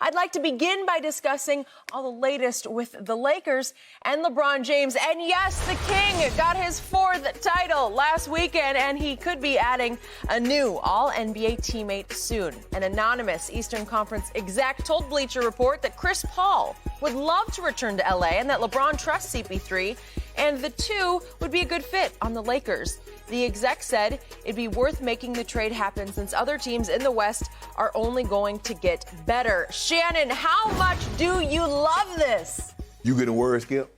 I'd like to begin by discussing all the latest with the Lakers and LeBron James. And yes, the King got his fourth title last weekend, and he could be adding a new All-NBA teammate soon. An anonymous Eastern Conference exec told Bleacher Report that Chris Paul would love to return to LA and that LeBron trusts CP3, and the two would be a good fit on the Lakers. The exec said it'd be worth making the trade happen since other teams in the West are only going to get better. Shannon, how much do you love this? You getting worried, Skip?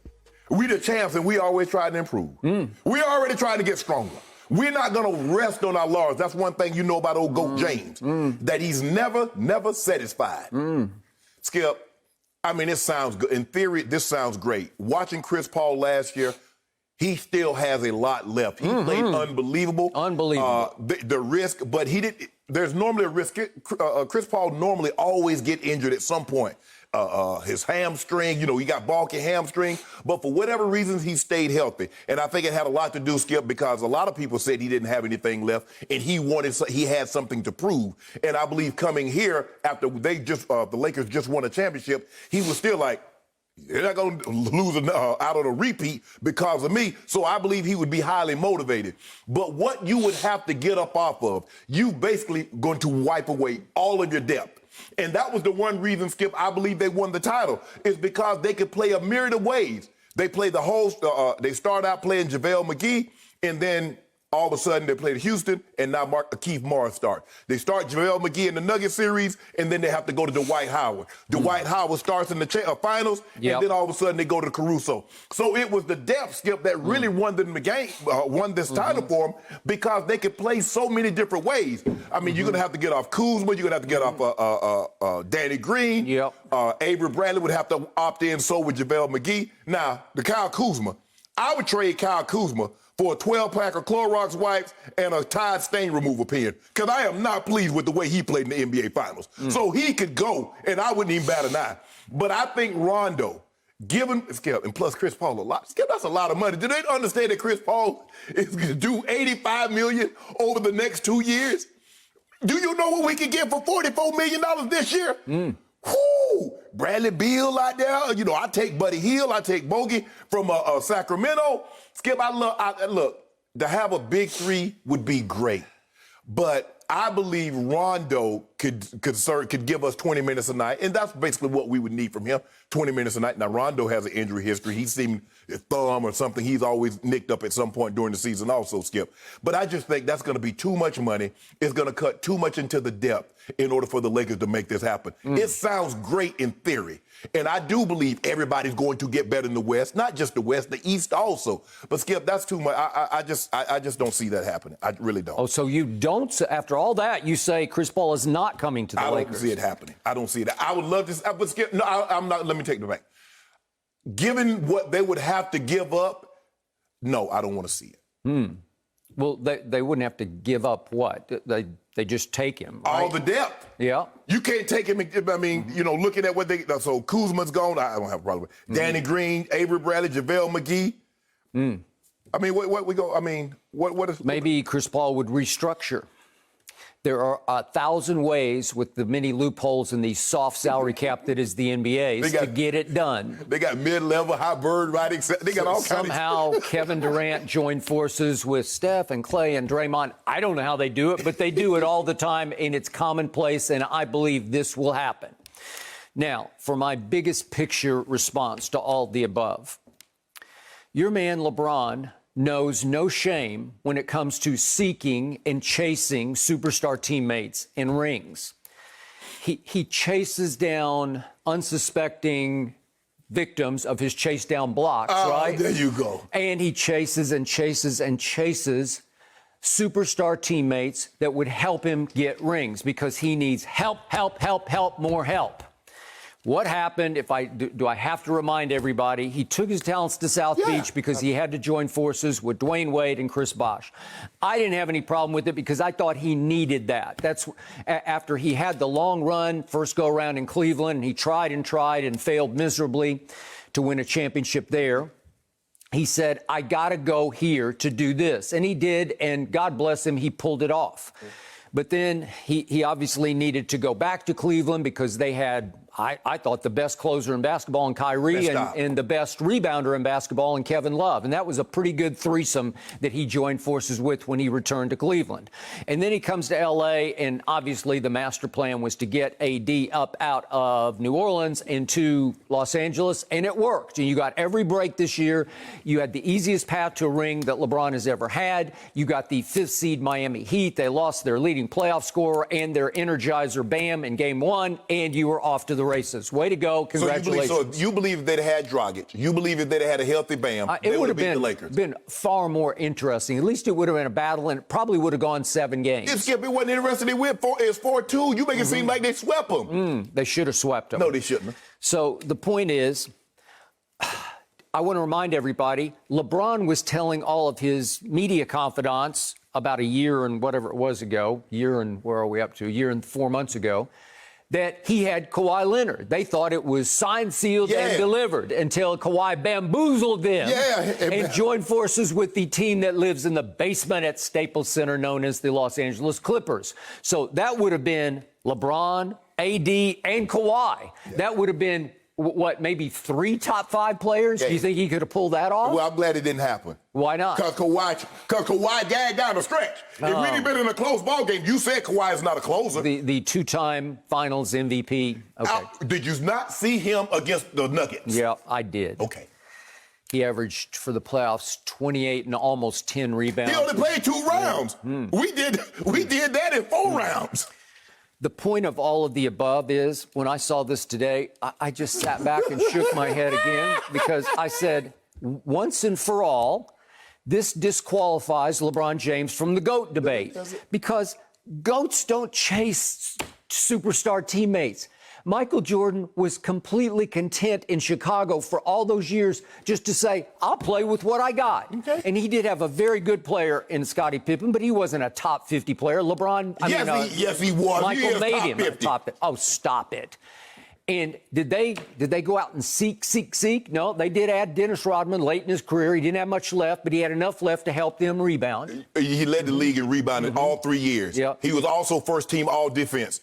We the champs, and we always try to improve. We already trying to get stronger. We're not going to rest on our laurels. That's one thing you know about old GOAT James, that he's never satisfied. Skip, I mean, it sounds good. In theory, this sounds great. Watching Chris Paul last year, he still has a lot left. He played unbelievable. Unbelievable. The risk, but he did. There's normally a risk. Chris Paul normally always get injured at some point. His hamstring, he got bulky hamstring. But for whatever reasons, he stayed healthy. And I think it had a lot to do, Skip, because a lot of people said he didn't have anything left, and he had something to prove. And I believe coming here after the Lakers just won a championship, he was still like, they're not going to lose out on a repeat because of me. So I believe he would be highly motivated. But what you would have to get up off of, you basically going to wipe away all of your depth. And that was the one reason, Skip, I believe they won the title, is because they could play a myriad of ways. They play the whole, they start out playing JaVale McGee, and then all of a sudden they played Houston, and now Keith Morris starts. They start JaVale McGee in the Nugget series, and then they have to go to Dwight Howard. Dwight Howard starts in the finals, and then all of a sudden they go to Caruso. So it was the depth, Skip, that really won them the game, won this title for them, because they could play so many different ways. I mean, you're going to have to get off Kuzma, you're going to have to get off Danny Green. Avery Bradley would have to opt in, so would JaVale McGee. Now, the Kyle Kuzma, I would trade Kyle Kuzma for a 12-pack of Clorox wipes and a Tide stain removal pen, because I am not pleased with the way he played in the NBA Finals. So he could go, and I wouldn't even bat an eye. But I think Rondo, given Skip, and plus Chris Paul a lot. Skip, that's a lot of money. Do they understand that Chris Paul is going to do $85 million over the next 2 years? Do you know what we could get for $44 million this year? Whoo! Bradley Beal out there. I take Buddy Hield. I take Bogey from Sacramento. Skip, look, to have a big three would be great. But I believe Rondo could give us 20 minutes a night, and that's basically what we would need from him, 20 minutes a night. Now, Rondo has an injury history. He seemed a thumb or something. He's always nicked up at some point during the season also, Skip. But I just think that's going to be too much money. It's going to cut too much into the depth in order for the Lakers to make this happen. It sounds great in theory, and I do believe everybody's going to get better in the West, not just the West, the East also. But, Skip, that's too much. I just don't see that happening. I really don't. Oh, so you don't, after all that, you say Chris Paul is not coming to the Lakers? I don't see it happening. I don't see it. I would love to, but Skip, no, I'm not. Let me take it back. Given what they would have to give up, no, I don't want to see it. Well, they wouldn't have to give up what? They just take him, right? All the depth. Yeah. You can't take him. I mean, looking at what so Kuzma's gone. I don't have a problem with it. Danny Green, Avery Bradley, JaVale McGee. I mean, what we go? I mean, what is? Maybe Chris Paul would restructure. There are 1,000 ways with the many loopholes in the soft salary cap that is the NBA's to get it done. They got mid-level, high bird writing. They got all kinds of Somehow Kevin Durant joined forces with Steph and Clay and Draymond. I don't know how they do it, but they do it all the time, and it's commonplace, and I believe this will happen. Now, for my biggest picture response to all the above, your man LeBron knows no shame when it comes to seeking and chasing superstar teammates in rings. He chases down unsuspecting victims of his chase down blocks, right? There you go. And he chases and chases and chases superstar teammates that would help him get rings because he needs help, more help. What happened, do I have to remind everybody, he took his talents to South Beach because he had to join forces with Dwayne Wade and Chris Bosh. I didn't have any problem with it because I thought he needed that. That's after he had the long run, first go around in Cleveland, and he tried and failed miserably to win a championship there. He said, I got to go here to do this. And he did, and God bless him, he pulled it off. But then he obviously needed to go back to Cleveland because they had I thought the best closer in basketball in Kyrie and the best rebounder in basketball in Kevin Love. And that was a pretty good threesome that he joined forces with when he returned to Cleveland. And then he comes to L.A., and obviously the master plan was to get AD up out of New Orleans into Los Angeles, and it worked. And you got every break this year. You had the easiest path to a ring that LeBron has ever had. You got the 5th seed Miami Heat. They lost their leading playoff scorer and their energizer Bam in Game 1, and you were off to the races. Way to go. Congratulations. So you believe if they'd had Dragic, you believe if they'd had a healthy Bam, it would have beat the Lakers. been far more interesting. At least it would have been a battle, and it probably would have gone 7 games. Skip, it wasn't interesting. They went it's 4-2. You make it seem like they swept them. They should have swept them. No, they shouldn't. So the point is, I want to remind everybody, LeBron was telling all of his media confidants about a year and whatever it was ago, a year and 4 months ago, that he had Kawhi Leonard. They thought it was signed, sealed, and delivered until Kawhi bamboozled them and joined forces with the team that lives in the basement at Staples Center known as the Los Angeles Clippers. So that would have been LeBron, AD, and Kawhi. That would have been, maybe 3 top 5 players? Do you think he could have pulled that off? Well, I'm glad it didn't happen. Why not? Because Kawhi gagged down the stretch. It really been in a close ball game. You said Kawhi is not a closer. The 2-time Finals MVP. Okay. Did you not see him against the Nuggets? Yeah, I did. Okay. He averaged for the playoffs 28 and almost 10 rebounds. He only played 2 rounds. We did that in 4 rounds. The point of all of the above is, when I saw this today, I just sat back and shook my head again, because I said, once and for all, this disqualifies LeBron James from the GOAT debate, because GOATs don't chase superstar teammates. Michael Jordan was completely content in Chicago for all those years just to say, I'll play with what I got. Okay. And he did have a very good player in Scottie Pippen, but he wasn't a top 50 player. LeBron, yes, he was. Michael made top him 50. a top 50. Oh, stop it. And did they go out and seek? No, they did add Dennis Rodman late in his career. He didn't have much left, but he had enough left to help them rebound. He led the league in rebounding all 3 years. Yep. He was also first team all defense.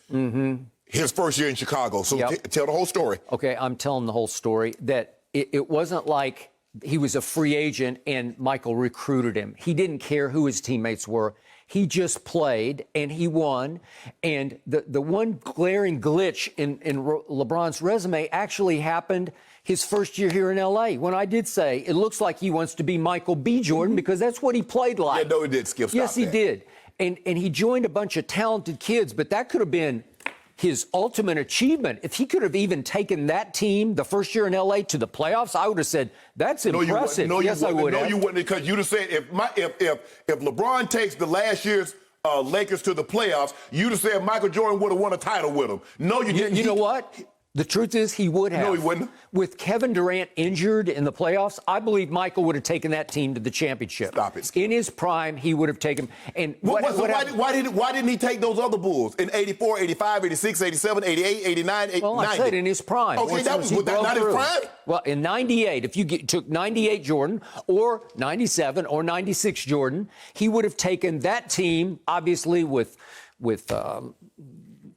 His first year in Chicago. So tell the whole story. Okay, I'm telling the whole story. That it wasn't like he was a free agent and Michael recruited him. He didn't care who his teammates were. He just played, and he won. And the one glaring glitch in LeBron's resume actually happened his first year here in L.A., when I did say it looks like he wants to be Michael B. Jordan, because that's what he played like. Yeah, no, he did, Skip. Yes, he did. And he joined a bunch of talented kids, but that could have been his ultimate achievement. If he could have even taken that team the first year in L.A. to the playoffs, I would have said, that's impressive. Yes, I would have. No, you wouldn't, because you'd have said, if LeBron takes the last year's Lakers to the playoffs, you'd have said Michael Jordan would have won a title with him. No, you didn't. You know what? The truth is, he would have. No, he wouldn't. With Kevin Durant injured in the playoffs, I believe Michael would have taken that team to the championship. Stop it. In his prime, he would have taken. And why didn't he take those other Bulls in 84, 85, 86, 87, 88, 89, 90? Well, I said in his prime. Okay, was that not his prime? Well, in 98, if you took 98 Jordan or 97 or 96 Jordan, he would have taken that team, obviously, with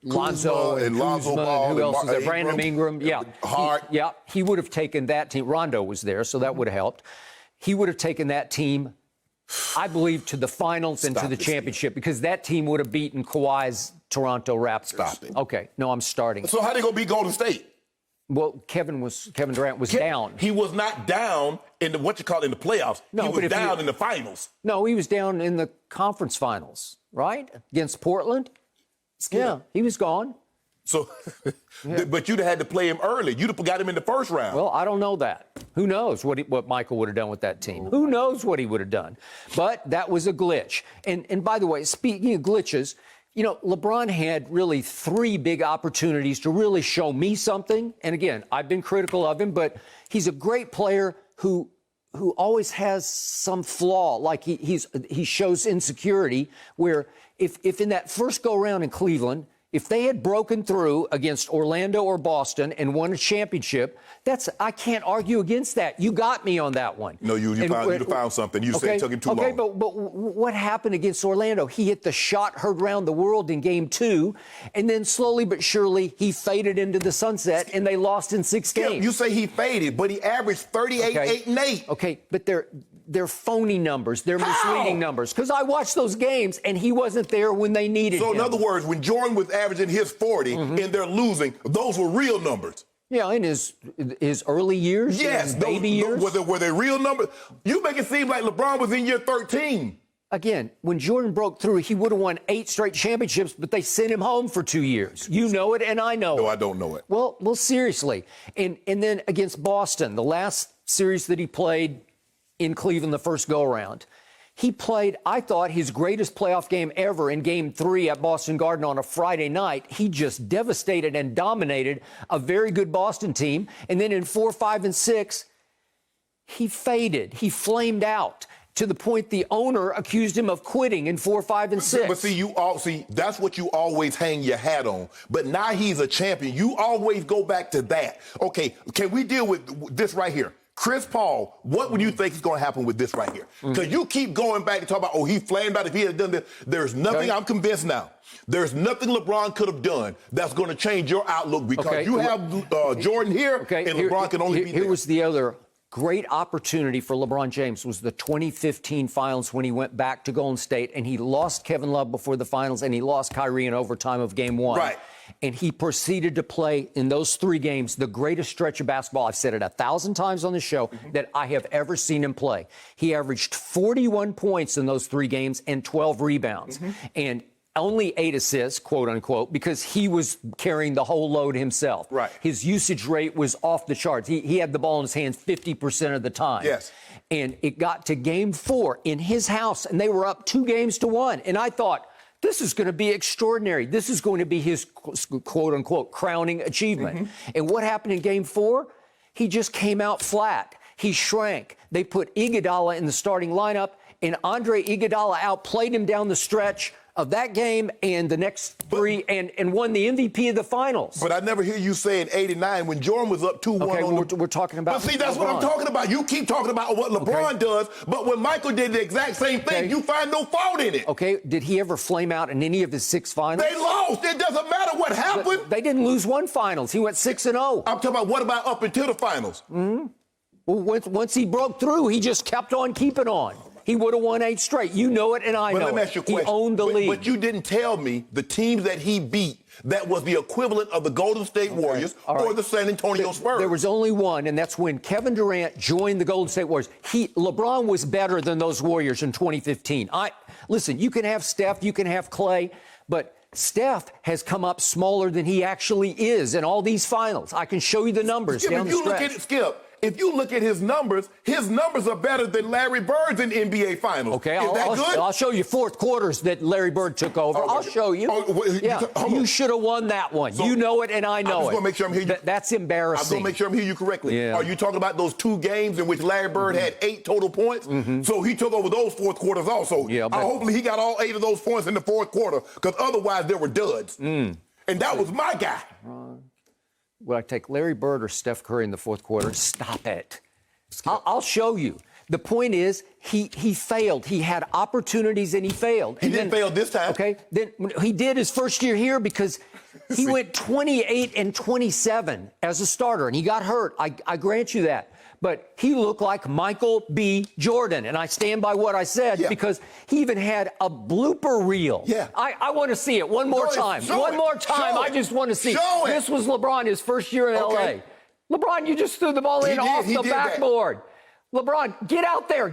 Lonzo and Lonzo Kuzma, Ball, and who else is there? Ingram, Brandon Ingram. Yeah. Hart. He would have taken that team. Rondo was there, so that would have helped. He would have taken that team, I believe, to the finals and to the championship, because that team would have beaten Kawhi's Toronto Raptors. Stop it. Okay, no, I'm starting. So how they going to beat Golden State? Well, Kevin Durant was down. He was not down in the in the playoffs. No, he was down in the finals. No, he was down in the conference finals, right? Against Portland. Yeah, he was gone. So, but you'd have had to play him early. You'd have got him in the first round. Well, I don't know that. Who knows what Michael would have done with that team? Who knows what he would have done? But that was a glitch. And by the way, speaking of glitches, you know, LeBron had really 3 big opportunities to really show me something. And again, I've been critical of him, but he's a great player who always has some flaw. Like he shows insecurity, where if in that first go-around in Cleveland, If they had broken through against Orlando or Boston and won a championship, I can't argue against that. You got me on that one. No, you found something. You said it took him too long. Okay, but what happened against Orlando? He hit the shot heard around the world in game 2, and then slowly but surely he faded into the sunset, and they lost in 6 games. You say he faded, but he averaged 38, 8, and 8. Okay, but they're phony numbers. They're misleading numbers. Because I watched those games, and he wasn't there when they needed him. So, in other words, when Jordan was averaging his 40 and they're losing, those were real numbers. Yeah, in his early years, yes, baby years. Were they real numbers? You make it seem like LeBron was in year 13. Again, when Jordan broke through, he would have won 8 straight championships, but they sent him home for 2 years. You know it, and I know it. No, I don't know it. Well, seriously. And then against Boston, the last series that he played in Cleveland, the first go-around, he played, I thought, his greatest playoff game ever in Game 3 at Boston Garden on a Friday night. He just devastated and dominated a very good Boston team. And then in 4, 5, and 6, he faded. He flamed out to the point the owner accused him of quitting in 4, 5, and 6. But see, that's what you always hang your hat on. But now he's a champion. You always go back to that. Okay, can we deal with this right here? Chris Paul, what would you think is going to happen with this right here? Because you keep going back and talk about, he flamed out if he had done this. There's nothing, I'm convinced now, there's nothing LeBron could have done that's going to change your outlook because you have Jordan here and LeBron can only be there. Here was the other great opportunity for LeBron James was the 2015 finals when he went back to Golden State and he lost Kevin Love before the finals and he lost Kyrie in overtime of Game 1. Right. And he proceeded to play in those 3 games the greatest stretch of basketball. I've said it 1,000 times on the show that I have ever seen him play. He averaged 41 points in those 3 games and 12 rebounds. And only 8 assists, quote unquote, because he was carrying the whole load himself. Right. His usage rate was off the charts. He had the ball in his hands 50% of the time. Yes. And it got to Game 4 in his house, and they were up 2-1. And I thought, this is going to be extraordinary. This is going to be his, quote unquote, crowning achievement. And what happened in Game 4? He just came out flat. He shrank. They put Iguodala in the starting lineup, and Andre Iguodala outplayed him down the stretch of that game and the next 3 and won the MVP of the finals. But I never hear you say in 89 when Jordan was up 2-1 Okay, we're talking about But see, that's what I'm talking about. You keep talking about what LeBron does, but when Michael did the exact same thing, you find no fault in it. Okay, did he ever flame out in any of his 6 finals? They lost. It doesn't matter what happened. They didn't lose 1 finals. He went 6-0. I'm talking about what about up until the finals? Well, once he broke through, he just kept on keeping on. He would have won 8 straight. You know it, and I know it. Let me ask you a question. He owned the league. But you didn't tell me the teams that he beat that was the equivalent of the Golden State Warriors or the San Antonio Spurs. There was only one, and that's when Kevin Durant joined the Golden State Warriors. LeBron was better than those Warriors in 2015. Listen, you can have Steph, you can have Clay, but Steph has come up smaller than he actually is in all these finals. I can show you the numbers down the stretch. Look at it, Skip. If you look at his numbers are better than Larry Bird's in NBA Finals. Okay, Is that good? I'll show you 4th quarters that Larry Bird took over. I'll show you. You should have won that one. So, you know it, and I know it. I just want to make sure I'm hearing you. That's embarrassing. I'm going to make sure I'm hearing you correctly. Yeah. Are you talking about those 2 games in which Larry Bird had 8 total points? So he took over those 4th quarters also. Yeah, hopefully he got all 8 of those points in the 4th quarter, because otherwise there were duds. And that was my guy. Would I take Larry Bird or Steph Curry in the 4th quarter? Stop it. I'll show you. The point is, he failed. He had opportunities and he failed. He didn't fail this time. Okay. Then he did his first year here because he went 28-27 as a starter and he got hurt. I grant you that. But he looked like Michael B. Jordan, and I stand by what I said because he even had a blooper reel. Yeah. I want to see it one more time. One more time. I just want to see. This was LeBron, his first year in L.A. LeBron, you just threw the ball in off the backboard. LeBron, get out there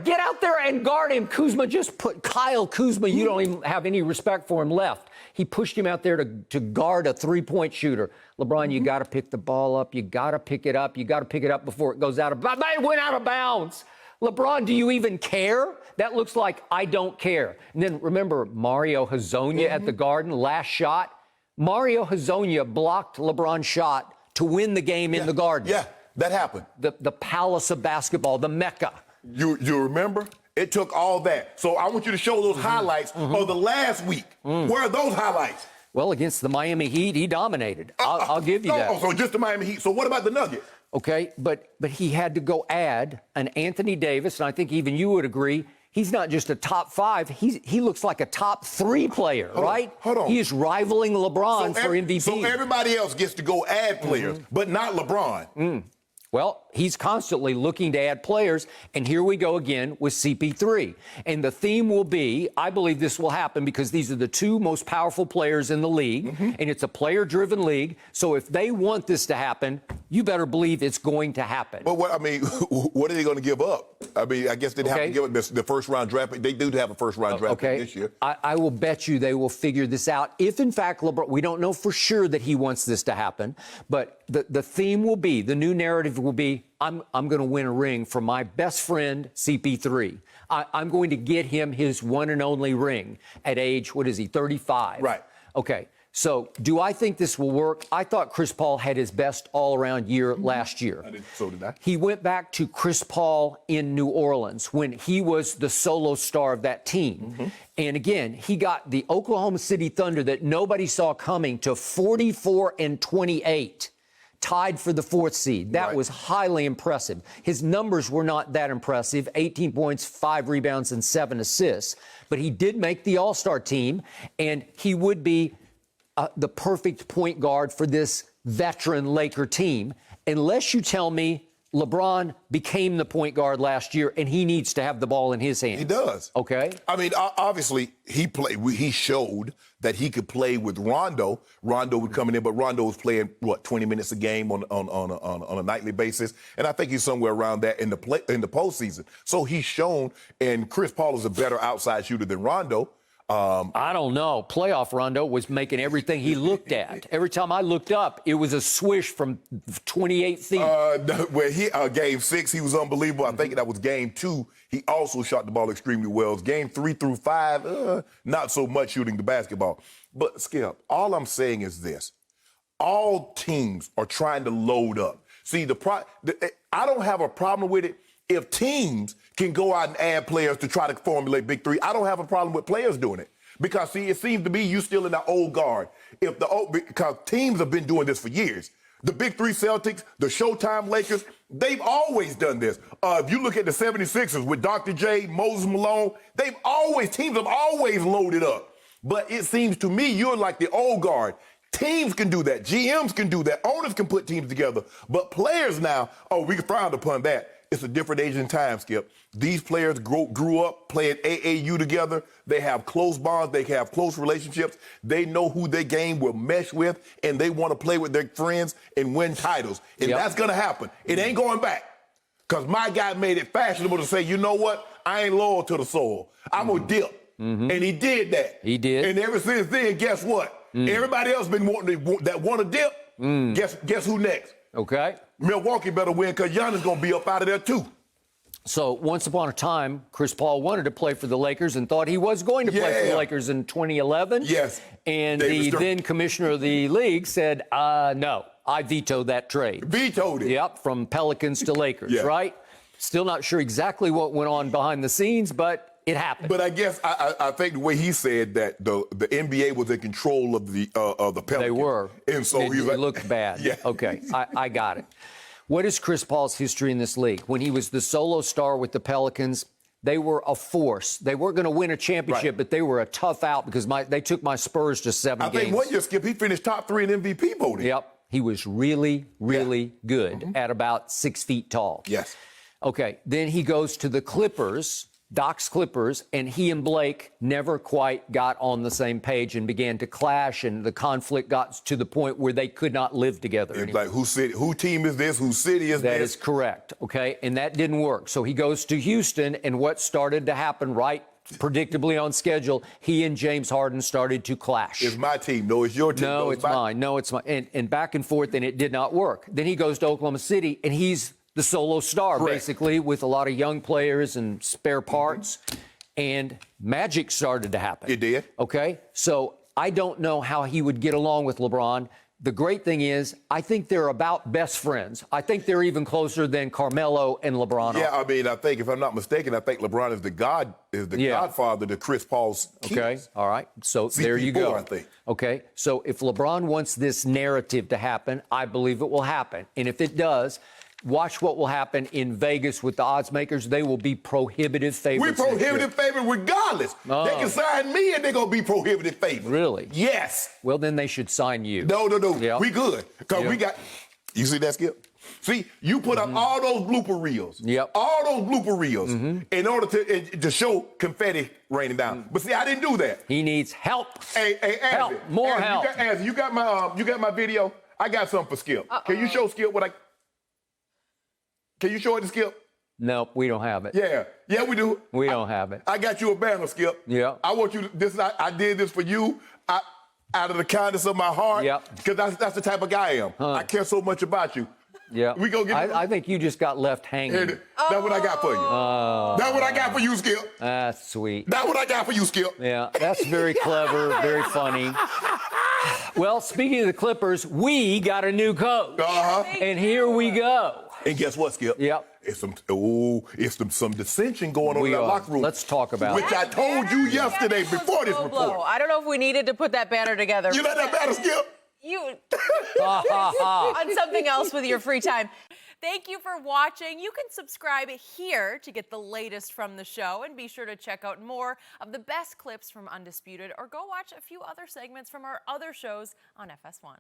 and guard him. Kuzma just put Kyle Kuzma. You don't even have any respect for him left. He pushed him out there to guard a 3-point shooter. LeBron, you got to pick the ball up. You got to pick it up. You got to pick it up before it goes out of bounds. It went out of bounds. LeBron, do you even care? That looks like I don't care. And then remember Mario Hezonja at the Garden, last shot. Mario Hezonja blocked LeBron's shot to win the game in the Garden. Yeah, that happened. The palace of basketball, the Mecca. You remember? It took all that. So I want you to show those highlights of the last week. Where are those highlights? Well, against the Miami Heat, he dominated. I'll give you that. Oh, so just the Miami Heat. So what about the Nuggets? Okay, but he had to go add an Anthony Davis, and I think even you would agree, he's not just a top 5. He looks like a top 3 player, right? Hold on. He is rivaling LeBron for MVP. So everybody else gets to go add players, but not LeBron. Well, he's constantly looking to add players, and here we go again with CP3. And the theme will be, I believe this will happen because these are the 2 most powerful players in the league, and it's a player-driven league. So if they want this to happen, you better believe it's going to happen. But what are they going to give up? I mean, I guess they'd have to give up the first-round draft pick. They do have a first-round draft pick this year. I will bet you they will figure this out. If, in fact, LeBron, we don't know for sure that he wants this to happen, but the theme will be, the new narrative will be, I'm going to win a ring for my best friend, CP3. I'm going to get him his one and only ring at age, 35? Right. Okay. So do I think this will work? I thought Chris Paul had his best all-around year last year. So did I. He went back to Chris Paul in New Orleans when he was the solo star of that team. And again, he got the Oklahoma City Thunder that nobody saw coming to 44-28. Tied for the 4th seed. That was highly impressive. His numbers were not that impressive, 18 points, 5 rebounds, and 7 assists. But he did make the All-Star team, and he would be the perfect point guard for this veteran Laker team, unless you tell me LeBron became the point guard last year and he needs to have the ball in his hands. He does. Okay. I mean, obviously, he showed that he could play with Rondo. Rondo would come in, but Rondo was playing, 20 minutes a game on a nightly basis. And I think he's somewhere around that in the postseason. So he's shown, and Chris Paul is a better outside shooter than Rondo. I don't know. Playoff Rondo was making everything he looked at. Every time I looked up, it was a swish from 28 feet. Game 6, he was unbelievable. I think that was game 2. He also shot the ball extremely well. Game 3 through 5, not so much shooting the basketball. But, Skip, all I'm saying is this. All teams are trying to load up. See, I don't have a problem with it if teams can go out and add players to try to formulate big 3. I don't have a problem with players doing it. Because, see, it seems to be you still in that old guard. Because teams have been doing this for years. The big 3 Celtics, the Showtime Lakers, they've always done this. If you look at the 76ers with Dr. J, Moses Malone, teams have always loaded up. But it seems to me you're like the old guard. Teams can do that. GMs can do that. Owners can put teams together. But players now, we can frown upon that. It's a different age and time, Skip. These players grew up playing AAU together. They have close bonds. They have close relationships. They know who their game will mesh with, and they want to play with their friends and win titles. And that's going to happen. It ain't going back. Because my guy made it fashionable to say, you know what? I ain't loyal to the soil. I'm going to dip. And he did that. He did. And ever since then, guess what? Everybody else been wanting that want to dip. Guess who next? Okay. Milwaukee better win because Giannis going to be up out of there, too. So once upon a time, Chris Paul wanted to play for the Lakers and thought he was going to play for the Lakers in 2011. Yes. And the then commissioner of the league said, no, I vetoed that trade. Vetoed it. Yep, from Pelicans to Lakers, right? Still not sure exactly what went on behind the scenes, but it happened. But I guess I think the way he said that the NBA was in control of the Pelicans. They were. And so it looked bad. Yeah. Okay, I got it. What is Chris Paul's history in this league? When he was the solo star with the Pelicans, they were a force. They weren't going to win a championship, but they were a tough out because they took my Spurs to 7 games. I think one year, Skip, he finished top 3 in MVP voting. Yep. He was really, really good at about 6 feet tall. Yes. Okay. Then he goes to the Clippers, Doc's Clippers, and he and Blake never quite got on the same page and began to clash, and the conflict got to the point where they could not live together anymore. Like, who team is this? Whose city is this? That is correct, okay? And that didn't work. So he goes to Houston, and what started to happen predictably on schedule, he and James Harden started to clash. It's my team. No, it's your team. No, it's mine. No, it's mine. And back and forth, and it did not work. Then he goes to Oklahoma City, and he's the solo star, basically, with a lot of young players and spare parts. And magic started to happen. It did. Okay? So I don't know how he would get along with LeBron. The great thing is, I think they're about best friends. I think they're even closer than Carmelo and LeBron are. Yeah, I mean, I think, if I'm not mistaken, I think LeBron is the godfather to Chris Paul's kids. Okay, all right. So CP4, there you go. I think. Okay, so if LeBron wants this narrative to happen, I believe it will happen. And if it does, watch what will happen in Vegas with the odds makers. They will be prohibitive favorites. We're prohibitive favorites regardless. Oh. They can sign me and they're going to be prohibitive favorites. Really? Yes. Well, then they should sign you. No. Yep. We good. Because Yep. we got, you see that, Skip? See, you put up all those blooper reels. Yep. All those blooper reels in order to show confetti raining down. But see, I didn't do that. He needs help. Hey, help. Azzy, More help. You got my video? I got something for Skip. Uh-oh. Can you show Skip what I... Can you show it to Skip? No, we don't have it. Yeah, we do. We don't have it. I got you a banner, Skip. Yeah. I want you to, I did this for you out of the kindness of my heart. Yep. Because that's the type of guy I am. I care so much about you. Yeah. We go get I think you just got left hanging. That's what I got for you. That's what I got for you, Skip. That's sweet. That's what I got for you, Skip. Yeah, that's very clever, very funny. Well, speaking of the Clippers, we got a new coach. And here we go. And guess what, Skip? Yep. It's some dissension going on in that locker room. Let's talk about which it. I told you yesterday before this report. I don't know if we needed to put that banner together. You let that banner, Skip? You on something else with your free time. Thank you for watching. You can subscribe here to get the latest from the show, and be sure to check out more of the best clips from Undisputed, or go watch a few other segments from our other shows on FS1.